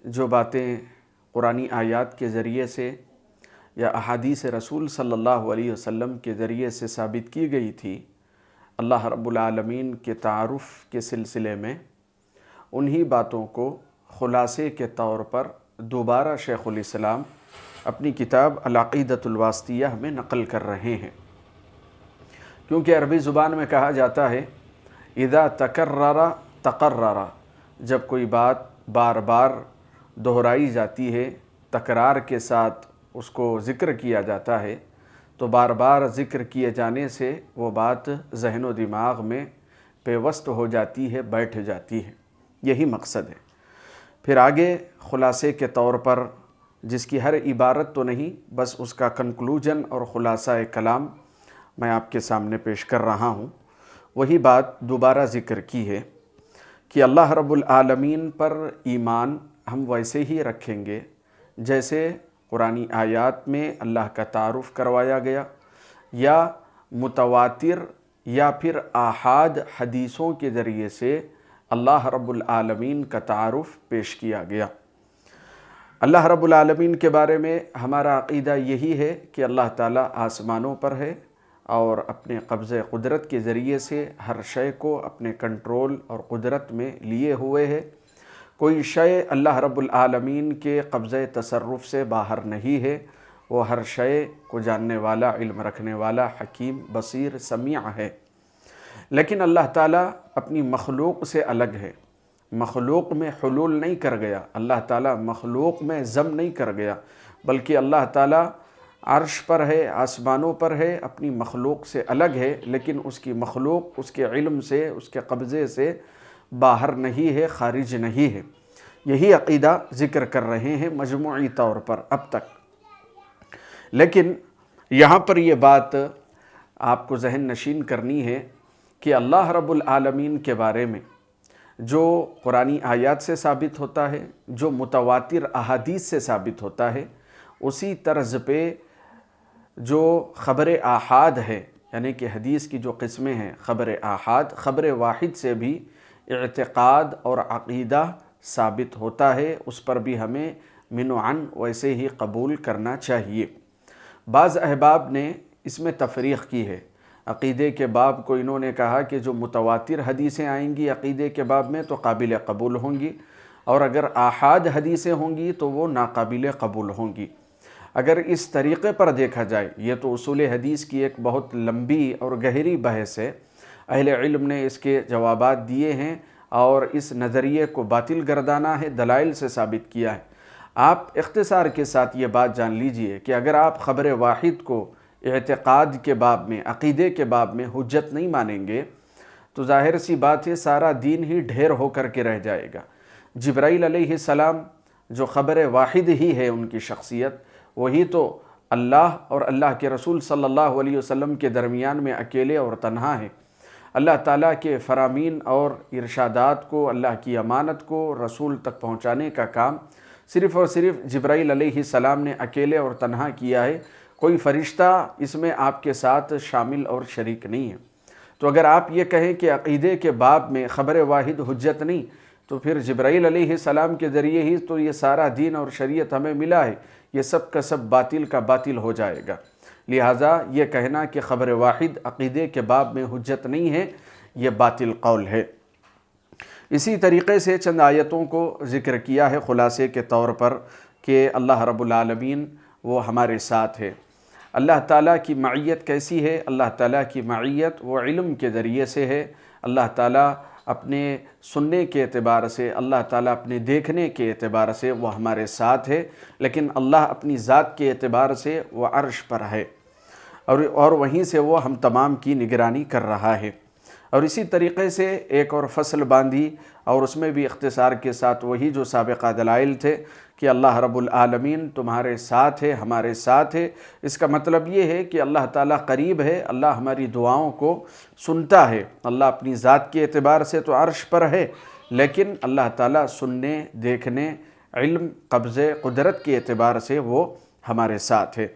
جو باتیں قرآنی آیات کے ذریعے سے یا احادیث رسول صلی اللہ علیہ وسلم کے ذریعے سے ثابت کی گئی تھی اللہ رب العالمین کے تعارف کے سلسلے میں، انہی باتوں کو خلاصے کے طور پر دوبارہ شیخ الاسلام اپنی کتاب العقیدۃ الواسطیہ میں نقل کر رہے ہیں، کیونکہ عربی زبان میں کہا جاتا ہے اذا تکرر تقرر، جب کوئی بات بار بار دہرائی جاتی ہے، تکرار کے ساتھ اس کو ذکر کیا جاتا ہے، تو بار بار ذکر کیے جانے سے وہ بات ذہن و دماغ میں پیوست ہو جاتی ہے، بیٹھ جاتی ہے، یہی مقصد ہے۔ پھر آگے خلاصے کے طور پر، جس کی ہر عبارت تو نہیں، بس اس کا کنکلوژن اور خلاصہ کلام میں آپ کے سامنے پیش کر رہا ہوں، وہی بات دوبارہ ذکر کی ہے کہ اللہ رب العالمین پر ایمان ہم ویسے ہی رکھیں گے جیسے قرآنی آیات میں اللہ کا تعارف کروایا گیا، یا متواتر یا پھر آحاد حدیثوں کے ذریعے سے اللہ رب العالمین کا تعارف پیش کیا گیا۔ اللہ رب العالمین کے بارے میں ہمارا عقیدہ یہی ہے کہ اللہ تعالیٰ آسمانوں پر ہے اور اپنے قبضہ قدرت کے ذریعے سے ہر شے کو اپنے کنٹرول اور قدرت میں لیے ہوئے ہے۔ کوئی شے اللہ رب العالمین کے قبضہ تصرف سے باہر نہیں ہے، وہ ہر شے کو جاننے والا، علم رکھنے والا، حکیم، بصیر، سمیع ہے۔ لیکن اللہ تعالیٰ اپنی مخلوق سے الگ ہے، مخلوق میں حلول نہیں کر گیا، اللہ تعالیٰ مخلوق میں ضم نہیں کر گیا، بلکہ اللہ تعالیٰ عرش پر ہے، آسمانوں پر ہے، اپنی مخلوق سے الگ ہے، لیکن اس کی مخلوق اس کے علم سے، اس کے قبضے سے باہر نہیں ہے، خارج نہیں ہے۔ یہی عقیدہ ذکر کر رہے ہیں مجموعی طور پر اب تک۔ لیکن یہاں پر یہ بات آپ کو ذہن نشین کرنی ہے کہ اللہ رب العالمین کے بارے میں جو قرآنی آیات سے ثابت ہوتا ہے، جو متواتر احادیث سے ثابت ہوتا ہے، اسی طرز پہ جو خبر آحاد ہے، یعنی کہ حدیث کی جو قسمیں ہیں، خبر آحاد، خبر واحد سے بھی اعتقاد اور عقیدہ ثابت ہوتا ہے، اس پر بھی ہمیں من و عن ویسے ہی قبول کرنا چاہیے۔ بعض احباب نے اس میں تفریق کی ہے، عقیدے کے باب کو انہوں نے کہا کہ جو متواتر حدیثیں آئیں گی عقیدے کے باب میں تو قابل قبول ہوں گی، اور اگر آحاد حدیثیں ہوں گی تو وہ ناقابل قبول ہوں گی۔ اگر اس طریقے پر دیکھا جائے، یہ تو اصول حدیث کی ایک بہت لمبی اور گہری بحث ہے، اہل علم نے اس کے جوابات دیے ہیں اور اس نظریے کو باطل گردانا ہے، دلائل سے ثابت کیا ہے۔ آپ اختصار کے ساتھ یہ بات جان لیجئے کہ اگر آپ خبر واحد کو اعتقاد کے باب میں، عقیدے کے باب میں حجت نہیں مانیں گے تو ظاہر سی بات ہے سارا دین ہی ڈھیر ہو کر کے رہ جائے گا۔ جبرائیل علیہ السلام جو خبر واحد ہی ہے ان کی شخصیت، وہی تو اللہ اور اللہ کے رسول صلی اللہ علیہ وسلم کے درمیان میں اکیلے اور تنہا ہے۔ اللہ تعالیٰ کے فرامین اور ارشادات کو، اللہ کی امانت کو رسول تک پہنچانے کا کام صرف اور صرف جبرائیل علیہ السلام نے اکیلے اور تنہا کیا ہے، کوئی فرشتہ اس میں آپ کے ساتھ شامل اور شریک نہیں ہے۔ تو اگر آپ یہ کہیں کہ عقیدے کے باب میں خبر واحد حجت نہیں، تو پھر جبرائیل علیہ السلام کے ذریعے ہی تو یہ سارا دین اور شریعت ہمیں ملا ہے، یہ سب کا سب باطل کا باطل ہو جائے گا۔ لہٰذا یہ کہنا کہ خبر واحد عقیدے کے باب میں حجت نہیں ہے، یہ باطل قول ہے۔ اسی طریقے سے چند آیتوں کو ذکر کیا ہے خلاصے کے طور پر کہ اللہ رب العالمین وہ ہمارے ساتھ ہے۔ اللہ تعالیٰ کی معیت کیسی ہے؟ اللہ تعالیٰ کی معیت وہ علم کے ذریعے سے ہے، اللہ تعالیٰ اپنے سننے کے اعتبار سے، اللہ تعالیٰ اپنے دیکھنے کے اعتبار سے وہ ہمارے ساتھ ہے، لیکن اللہ اپنی ذات کے اعتبار سے وہ عرش پر ہے، اور وہیں سے وہ ہم تمام کی نگرانی کر رہا ہے۔ اور اسی طریقے سے ایک اور فصل باندھی، اور اس میں بھی اختصار کے ساتھ وہی جو سابقہ دلائل تھے کہ اللہ رب العالمین تمہارے ساتھ ہے، ہمارے ساتھ ہے۔ اس کا مطلب یہ ہے کہ اللہ تعالیٰ قریب ہے، اللہ ہماری دعاؤں کو سنتا ہے۔ اللہ اپنی ذات کے اعتبار سے تو عرش پر ہے، لیکن اللہ تعالیٰ سننے، دیکھنے، علم، قبضے، قدرت کے اعتبار سے وہ ہمارے ساتھ ہے۔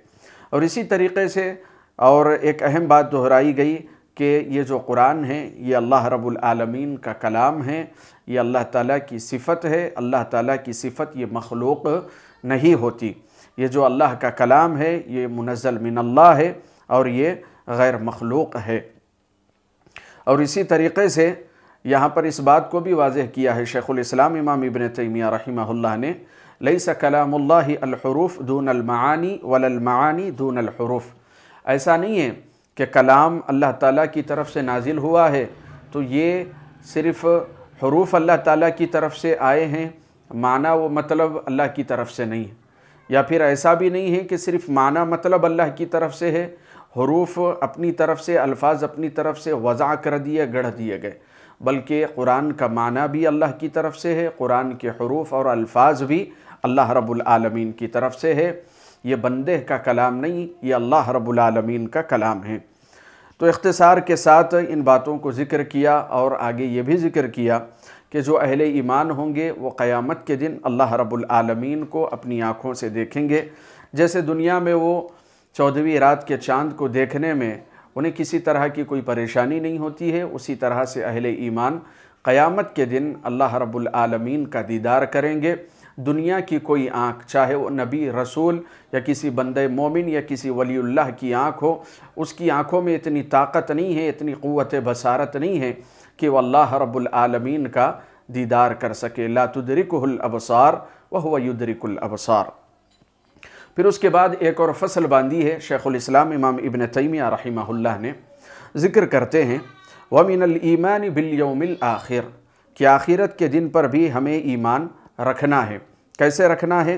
اور اسی طریقے سے اور ایک اہم بات دہرائی گئی کہ یہ جو قرآن ہے یہ اللہ رب العالمین کا کلام ہے، یہ اللہ تعالیٰ کی صفت ہے، اللہ تعالیٰ کی صفت یہ مخلوق نہیں ہوتی۔ یہ جو اللہ کا کلام ہے یہ منزل من اللہ ہے اور یہ غیر مخلوق ہے۔ اور اسی طریقے سے یہاں پر اس بات کو بھی واضح کیا ہے شیخ الاسلام امام ابن تیمیہ رحمہ اللہ نے، لیس کلام اللہ الحروف دون المعانی ولا المعانی دون الحروف۔ ایسا نہیں ہے کہ کلام اللہ تعالیٰ کی طرف سے نازل ہوا ہے تو یہ صرف حروف اللہ تعالیٰ کی طرف سے آئے ہیں، معنی و مطلب اللہ کی طرف سے نہیں ہے، یا پھر ایسا بھی نہیں ہے کہ صرف معنی مطلب اللہ کی طرف سے ہے، حروف اپنی طرف سے، الفاظ اپنی طرف سے وضع کر دیے، گڑھ دیے گئے، بلکہ قرآن کا معنی بھی اللہ کی طرف سے ہے، قرآن کے حروف اور الفاظ بھی اللہ رب العالمین کی طرف سے ہے۔ یہ بندے کا کلام نہیں، یہ اللہ رب العالمین کا کلام ہے۔ تو اختصار کے ساتھ ان باتوں کو ذکر کیا اور آگے یہ بھی ذکر کیا کہ جو اہل ایمان ہوں گے وہ قیامت کے دن اللہ رب العالمین کو اپنی آنکھوں سے دیکھیں گے۔ جیسے دنیا میں وہ 14ویں رات کے چاند کو دیکھنے میں انہیں کسی طرح کی کوئی پریشانی نہیں ہوتی ہے، اسی طرح سے اہل ایمان قیامت کے دن اللہ رب العالمین کا دیدار کریں گے۔ دنیا کی کوئی آنکھ، چاہے وہ نبی، رسول یا کسی بندہ مومن یا کسی ولی اللہ کی آنکھ ہو، اس کی آنکھوں میں اتنی طاقت نہیں ہے، اتنی قوت بصارت نہیں ہے کہ وہ اللہ رب العالمین کا دیدار کر سکے۔ لا تدرکہ الابصار وہو یدرک الابصار۔ پھر اس کے بعد ایک اور فصل باندھی ہے شیخ الاسلام امام ابن تیمیہ رحمہ اللہ نے، ذکر کرتے ہیں وَمِنَ الْإِيمَانِ بِالْيَوْمِ الْآخِرِ، کہ آخرت کے دن پر بھی ہمیں ایمان رکھنا ہے۔ کیسے رکھنا ہے؟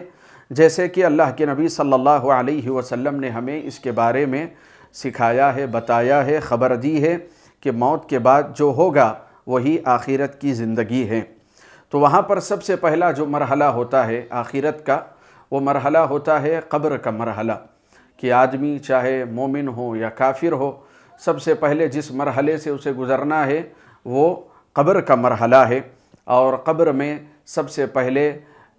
جیسے کہ اللہ کے نبی صلی اللہ علیہ وسلم نے ہمیں اس کے بارے میں سکھایا ہے، بتایا ہے، خبر دی ہے کہ موت کے بعد جو ہوگا وہی آخرت کی زندگی ہے۔ تو وہاں پر سب سے پہلا جو مرحلہ ہوتا ہے آخرت کا، وہ مرحلہ ہوتا ہے قبر کا مرحلہ، کہ آدمی چاہے مومن ہو یا کافر ہو، سب سے پہلے جس مرحلے سے اسے گزرنا ہے وہ قبر کا مرحلہ ہے۔ اور قبر میں سب سے پہلے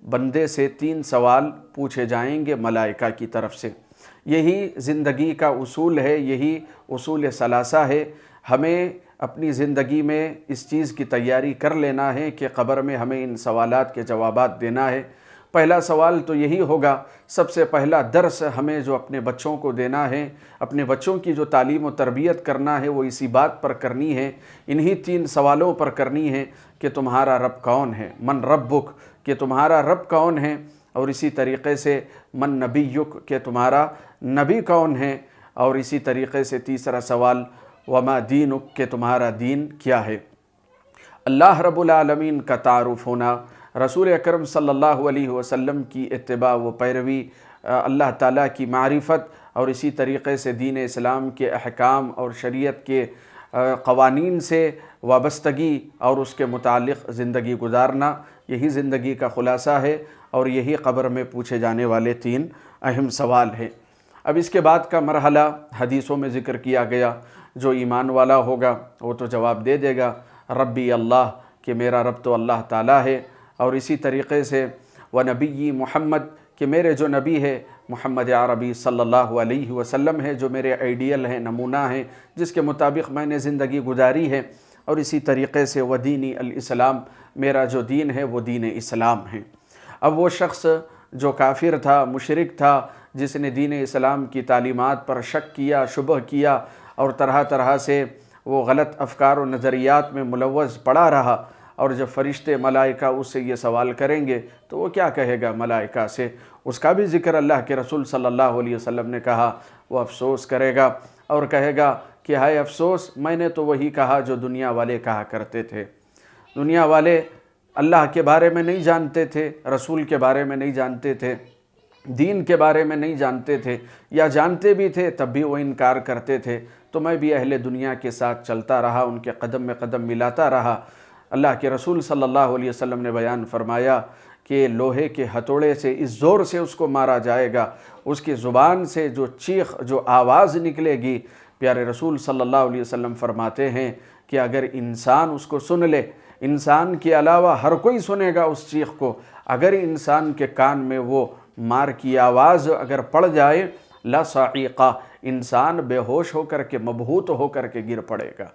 بندے سے 3 سوال پوچھے جائیں گے ملائکہ کی طرف سے۔ یہی زندگی کا اصول ہے، یہی اصول ثلاثہ ہے۔ ہمیں اپنی زندگی میں اس چیز کی تیاری کر لینا ہے کہ قبر میں ہمیں ان سوالات کے جوابات دینا ہے۔ پہلا سوال تو یہی ہوگا، سب سے پہلا درس ہمیں جو اپنے بچوں کو دینا ہے، اپنے بچوں کی جو تعلیم و تربیت کرنا ہے وہ اسی بات پر کرنی ہے، انہی 3 سوالوں پر کرنی ہے کہ تمہارا رب کون ہے، من ربک، کہ تمہارا رب کون ہے، اور اسی طریقے سے من نبیک، کہ تمہارا نبی کون ہے، اور اسی طریقے سے تیسرا سوال وما دینک، کہ تمہارا دین کیا ہے۔ اللہ رب العالمین کا تعارف ہونا، رسول اکرم صلی اللہ علیہ وسلم کی اتباع و پیروی، اللہ تعالیٰ کی معرفت، اور اسی طریقے سے دین اسلام کے احکام اور شریعت کے قوانین سے وابستگی اور اس کے متعلق زندگی گزارنا، یہی زندگی کا خلاصہ ہے، اور یہی قبر میں پوچھے جانے والے 3 اہم سوال ہیں۔ اب اس کے بعد کا مرحلہ حدیثوں میں ذکر کیا گیا، جو ایمان والا ہوگا وہ تو جواب دے دے گا ربی اللہ، کہ میرا رب تو اللہ تعالیٰ ہے، اور اسی طریقے سے ونبی محمد، کہ میرے جو نبی ہے محمد عربی صلی اللہ علیہ وسلم ہے، جو میرے آئیڈیل ہیں، نمونہ ہیں، جس کے مطابق میں نے زندگی گزاری ہے، اور اسی طریقے سے ودینی الاسلام، میرا جو دین ہے وہ دین اسلام ہے۔ اب وہ شخص جو کافر تھا، مشرک تھا، جس نے دین اسلام کی تعلیمات پر شک کیا، شبہ کیا، اور طرح طرح سے وہ غلط افکار و نظریات میں ملوث پڑا رہا، اور جب فرشتے ملائکہ اس سے یہ سوال کریں گے تو وہ کیا کہے گا ملائکہ سے؟ اس کا بھی ذکر اللہ کے رسول صلی اللہ علیہ وسلم نے کہا، وہ افسوس کرے گا اور کہے گا کہ ہائے افسوس، میں نے تو وہی کہا جو دنیا والے کہا کرتے تھے۔ دنیا والے اللہ کے بارے میں نہیں جانتے تھے، رسول کے بارے میں نہیں جانتے تھے، دین کے بارے میں نہیں جانتے تھے، یا جانتے بھی تھے تب بھی وہ انکار کرتے تھے، تو میں بھی اہل دنیا کے ساتھ چلتا رہا، ان کے قدم میں قدم ملاتا رہا۔ اللہ کے رسول صلی اللہ علیہ وسلم نے بیان فرمایا کہ لوہے کے ہتھوڑے سے اس زور سے اس کو مارا جائے گا، اس کی زبان سے جو چیخ، جو آواز نکلے گی، پیارے رسول صلی اللہ علیہ وسلم فرماتے ہیں کہ اگر انسان اس کو سن لے، انسان کے علاوہ ہر کوئی سنے گا اس چیخ کو، اگر انسان کے کان میں وہ مار کی آواز اگر پڑ جائے، لا صاعقہ، انسان بے ہوش ہو کر کے، مبہوت ہو کر کے گر پڑے گا۔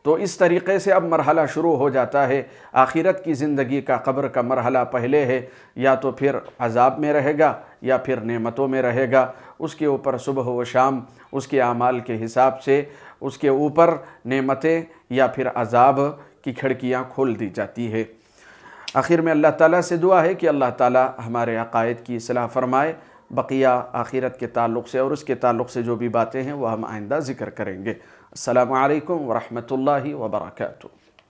تو اس طریقے سے اب مرحلہ شروع ہو جاتا ہے۔ آخرت کی زندگی کا قبر کا مرحلہ پہلے ہے، یا تو پھر عذاب میں رہے گا یا پھر نعمتوں میں رہے گا۔ اس کے اوپر صبح و شام اس کے اعمال کے حساب سے اس کے اوپر نعمتیں یا پھر عذاب کی کھڑکیاں کھول دی جاتی ہے۔ آخر میں اللہ تعالیٰ سے دعا ہے کہ اللہ تعالیٰ ہمارے عقائد کی اصلاح فرمائے۔ بقیہ آخرت کے تعلق سے اور اس کے تعلق سے جو بھی باتیں ہیں وہ ہم آئندہ ذکر کریں گے۔ السلام علیکم ورحمۃ اللہ وبرکاتہ۔